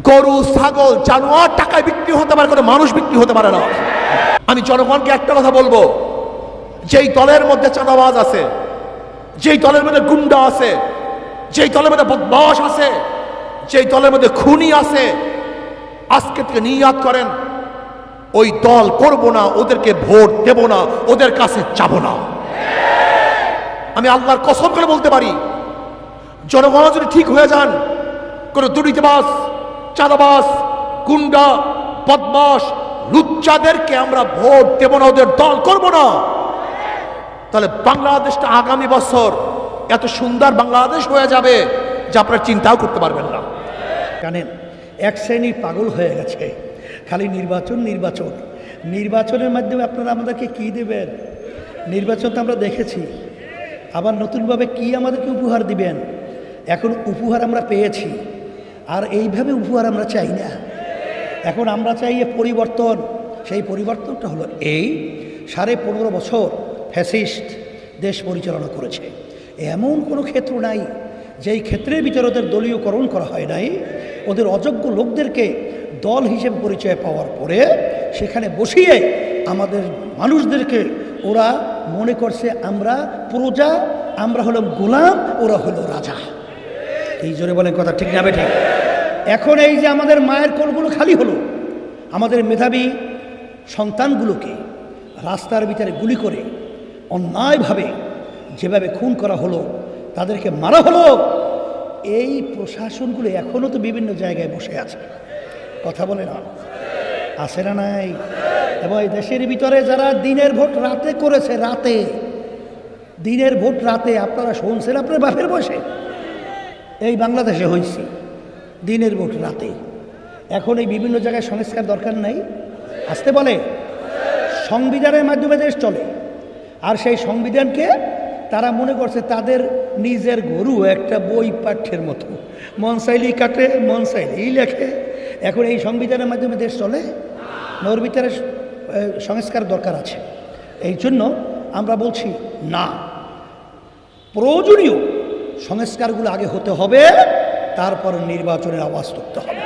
গরু ছাগল জানোয়ার টাকায় বিক্রি হতে পারে, কোনো মানুষ বিক্রি হতে পারে না। আমি জনগণকে একটা কথা বলবো, যেই দলের মধ্যে চাঁদাবাজ আছে, যেই দলের মধ্যে গুন্ডা আছে, যেই দলের মধ্যে বদমাশ আছে, যেই দলের মধ্যে খুনি আছে, আজকে থেকে নিয়াত করেন ওই দল করব না, ওদেরকে ভোট দেব না, ওদের কাছে যাব না। আমি আল্লাহর কসম করে বলতে পারি, জনগণ যদি ঠিক হয়ে যান, কোন দুর্নীতিবাজ, চাঁদাবাজ, গুন্ডা, বদমাশ, লুচ্চাদেরকে আমরা ভোট দেব না, ওদের দল করব না, তাহলে বাংলাদেশটা আগামী বছর এত সুন্দর বাংলাদেশ হয়ে যাবে যে আপনারা চিন্তাও করতে পারবেন না। জানেন, এক শ্রেণীর পাগল হয়ে গেছে, খালি নির্বাচন নির্বাচন। নির্বাচনের মাধ্যমে আপনারা আমাদেরকে কি দেবেন? নির্বাচন তো আমরা দেখেছি, আবার নতুনভাবে কি আমাদেরকে উপহার দিবেন? এখন উপহার আমরা পেয়েছি, আর এইভাবে উপহার আমরা চাই না। এখন আমরা চাই পরিবর্তন। সেই পরিবর্তনটা হলো এই, 15.5 বছর ফ্যাসিস্ট দেশ পরিচালনা করেছে। এমন কোনো ক্ষেত্র নাই যেই ক্ষেত্রের ভিতরে ওদের দলীয়করণ করা হয় নাই। ওদের অযোগ্য লোকদেরকে দল হিসেবে পরিচয় পাওয়ার পরে সেখানে বসিয়ে আমাদের মানুষদেরকে ওরা মনে করছে আমরা প্রজা, আমরা হলাম গোলাম, ওরা হলো রাজা। এই জোরে বলেন কথা ঠিক না বেঠিক? এখন এই যে আমাদের মায়ের কোলগুলো খালি হলো, আমাদের মেধাবী সন্তানগুলোকে রাস্তার ভিতরে গুলি করে অন্যায়ভাবে যেভাবে খুন করা হলো, তাদেরকে মারা হলো, এই প্রশাসনগুলো এখনও তো বিভিন্ন জায়গায় বসে আছে। কথা বলে না, আছে না নাই? এবং এই দেশের ভিতরে যারা দিনের ভোট রাতে করেছে, রাতে দিনের ভোট রাতে, আপনারা শুনছেন আপনার বাপের বসে এই বাংলাদেশে হয়েছে দিনের ভোট রাতে। এখন এই বিভিন্ন জায়গায় সংস্কার দরকার নাই, আসতে বলে সংবিধানের মাধ্যমে দেশ চলে। আর সেই সংবিধানকে তারা মনে করছে তাদের নিজের গরু, একটা বই পাঠ্যের মতো, মন চাইলেই কাটে, মন চাইলেই লেখে। এখন এই সংবিধানের মাধ্যমে দেশ চলে, ওর ভিতরে সংস্কার দরকার আছে। এই জন্য আমরা বলছি না, প্রয়োজনীয় সংস্কারগুলো আগে হতে হবে, তারপর নির্বাচনের আওয়াজ তুলতে হবে।